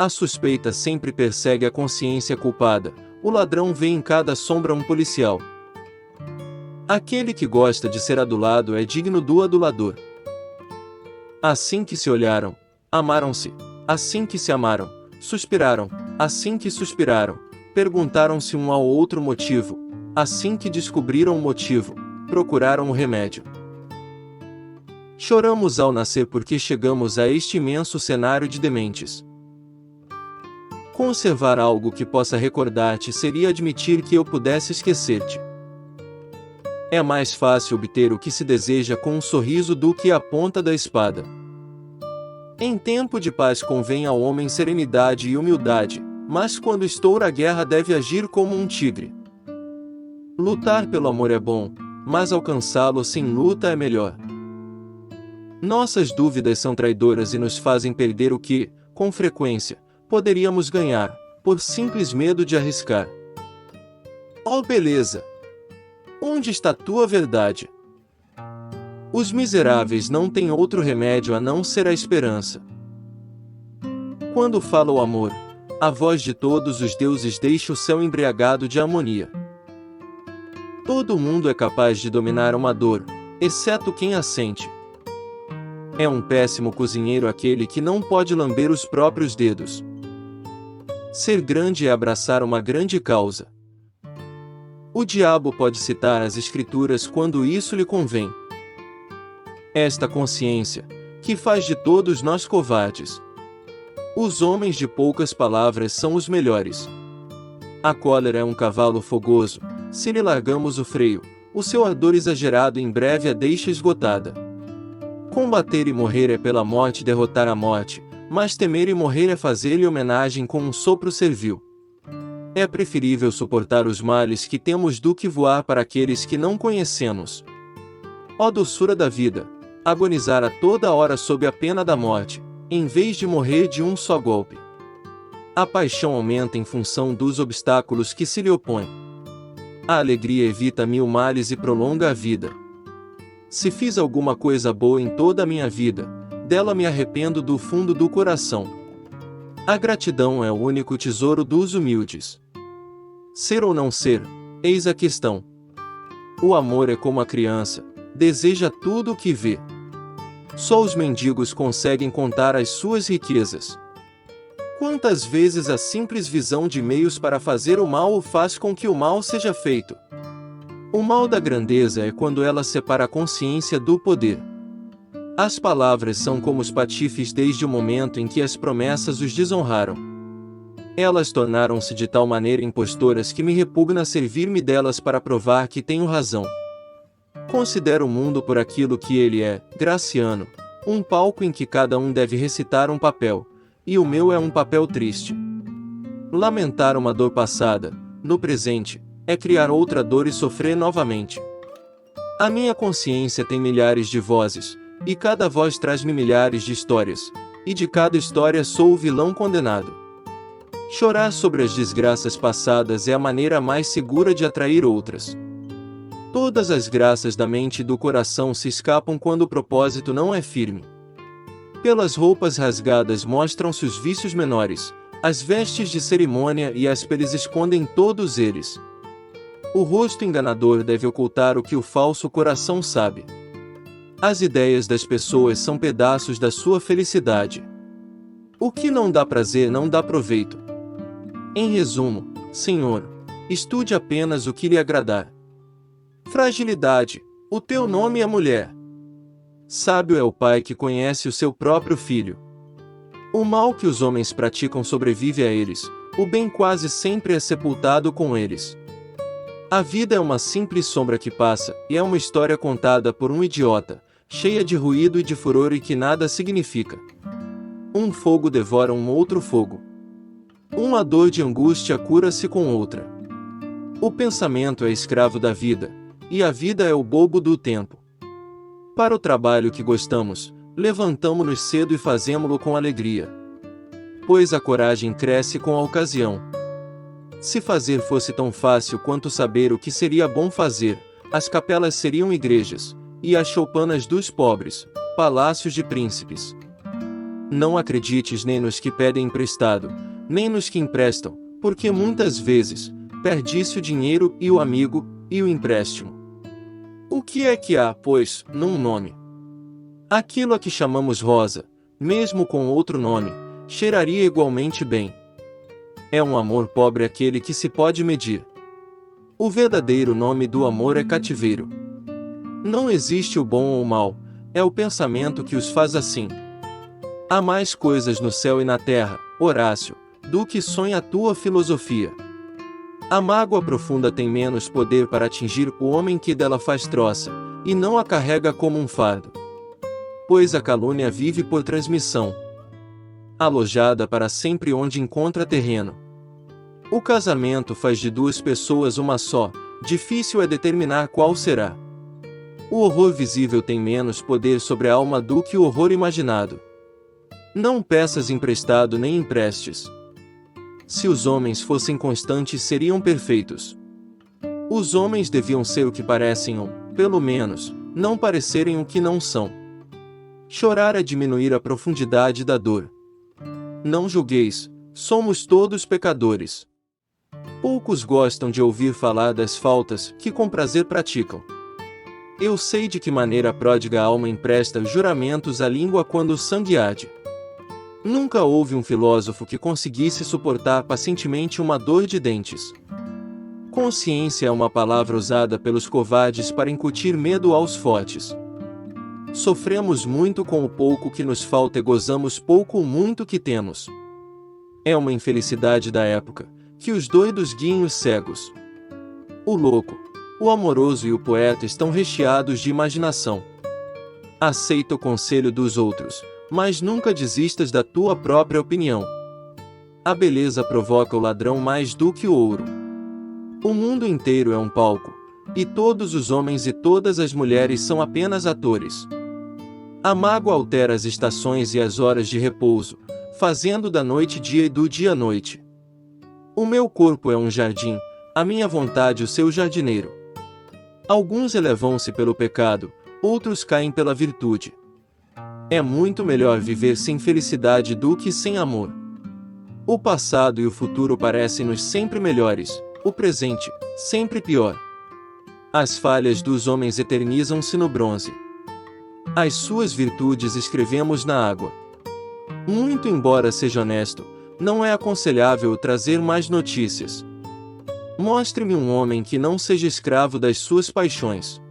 A suspeita sempre persegue a consciência culpada, o ladrão vê em cada sombra um policial. Aquele que gosta de ser adulado é digno do adulador. Assim que se olharam, amaram-se, assim que se amaram, suspiraram, assim que suspiraram, perguntaram-se um ao outro motivo, assim que descobriram o motivo, procuraram o remédio. Choramos ao nascer porque chegamos a este imenso cenário de dementes. Conservar algo que possa recordar-te seria admitir que eu pudesse esquecer-te. É mais fácil obter o que se deseja com um sorriso do que a ponta da espada. Em tempo de paz convém ao homem serenidade e humildade, mas quando estoura a guerra deve agir como um tigre. Lutar pelo amor é bom, mas alcançá-lo sem luta é melhor. Nossas dúvidas são traidoras e nos fazem perder o que, com frequência, poderíamos ganhar, por simples medo de arriscar. Oh beleza! Onde está tua verdade? Os miseráveis não têm outro remédio a não ser a esperança. Quando fala o amor, a voz de todos os deuses deixa o céu embriagado de harmonia. Todo mundo é capaz de dominar uma dor, exceto quem a sente. É um péssimo cozinheiro aquele que não pode lamber os próprios dedos. Ser grande é abraçar uma grande causa. O diabo pode citar as escrituras quando isso lhe convém. Esta consciência, que faz de todos nós covardes. Os homens de poucas palavras são os melhores. A cólera é um cavalo fogoso, se lhe largamos o freio, o seu ardor exagerado em breve a deixa esgotada. Combater e morrer é pela morte derrotar a morte, mas temer e morrer é fazer-lhe homenagem com um sopro servil. É preferível suportar os males que temos do que voar para aqueles que não conhecemos. Ó doçura da vida, agonizar a toda hora sob a pena da morte, em vez de morrer de um só golpe. A paixão aumenta em função dos obstáculos que se lhe opõem. A alegria evita 1000 males e prolonga a vida. Se fiz alguma coisa boa em toda a minha vida, dela me arrependo do fundo do coração. A gratidão é o único tesouro dos humildes. Ser ou não ser, eis a questão. O amor é como a criança, deseja tudo o que vê. Só os mendigos conseguem contar as suas riquezas. Quantas vezes a simples visão de meios para fazer o mal faz com que o mal seja feito? O mal da grandeza é quando ela separa a consciência do poder. As palavras são como os patifes desde o momento em que as promessas os desonraram. Elas tornaram-se de tal maneira impostoras que me repugna servir-me delas para provar que tenho razão. Considero o mundo por aquilo que ele é, Graciano, um palco em que cada um deve recitar um papel, e o meu é um papel triste. Lamentar uma dor passada, no presente, é criar outra dor e sofrer novamente. A minha consciência tem milhares de vozes, e cada voz traz-me milhares de histórias, e de cada história sou o vilão condenado. Chorar sobre as desgraças passadas é a maneira mais segura de atrair outras. Todas as graças da mente e do coração se escapam quando o propósito não é firme. Pelas roupas rasgadas mostram-se os vícios menores, as vestes de cerimônia e as peles escondem todos eles. O rosto enganador deve ocultar o que o falso coração sabe. As ideias das pessoas são pedaços da sua felicidade. O que não dá prazer não dá proveito. Em resumo, Senhor, estude apenas o que lhe agradar. Fragilidade, o teu nome é mulher. Sábio é o pai que conhece o seu próprio filho. O mal que os homens praticam sobrevive a eles, o bem quase sempre é sepultado com eles. A vida é uma simples sombra que passa, e é uma história contada por um idiota, cheia de ruído e de furor e que nada significa. Um fogo devora um outro fogo. Uma dor de angústia cura-se com outra. O pensamento é escravo da vida, e a vida é o bobo do tempo. Para o trabalho que gostamos, levantamo-nos cedo e fazemo-lo com alegria. Pois a coragem cresce com a ocasião. Se fazer fosse tão fácil quanto saber o que seria bom fazer, as capelas seriam igrejas, e as choupanas dos pobres, palácios de príncipes. Não acredites nem nos que pedem emprestado, nem nos que emprestam, porque muitas vezes perde-se o dinheiro e o amigo, e o empréstimo. O que é que há, pois, num nome? Aquilo a que chamamos rosa, mesmo com outro nome, cheiraria igualmente bem. É um amor pobre aquele que se pode medir. O verdadeiro nome do amor é cativeiro. Não existe o bom ou o mal, é o pensamento que os faz assim. Há mais coisas no céu e na terra, Horácio, do que sonha a tua filosofia. A mágoa profunda tem menos poder para atingir o homem que dela faz troça, e não a carrega como um fardo. Pois a calúnia vive por transmissão, alojada para sempre onde encontra terreno. O casamento faz de duas pessoas uma só, difícil é determinar qual será. O horror visível tem menos poder sobre a alma do que o horror imaginado. Não peças emprestado nem emprestes. Se os homens fossem constantes seriam perfeitos. Os homens deviam ser o que parecem ou, pelo menos, não parecerem o que não são. Chorar é diminuir a profundidade da dor. Não julgueis, somos todos pecadores. Poucos gostam de ouvir falar das faltas que com prazer praticam. Eu sei de que maneira a pródiga alma empresta juramentos à língua quando o sangue arde. Nunca houve um filósofo que conseguisse suportar pacientemente uma dor de dentes. Consciência é uma palavra usada pelos covardes para incutir medo aos fortes. Sofremos muito com o pouco que nos falta e gozamos pouco ou muito que temos. É uma infelicidade da época, que os doidos guiem os cegos. O louco, o amoroso e o poeta estão recheados de imaginação. Aceita o conselho dos outros, mas nunca desistas da tua própria opinião. A beleza provoca o ladrão mais do que o ouro. O mundo inteiro é um palco, e todos os homens e todas as mulheres são apenas atores. A mágoa altera as estações e as horas de repouso, fazendo da noite dia e do dia noite. O meu corpo é um jardim, a minha vontade o seu jardineiro. Alguns elevam-se pelo pecado, outros caem pela virtude. É muito melhor viver sem felicidade do que sem amor. O passado e o futuro parecem-nos sempre melhores, o presente, sempre pior. As falhas dos homens eternizam-se no bronze. As suas virtudes escrevemos na água. Muito embora seja honesto, não é aconselhável trazer mais notícias. Mostre-me um homem que não seja escravo das suas paixões.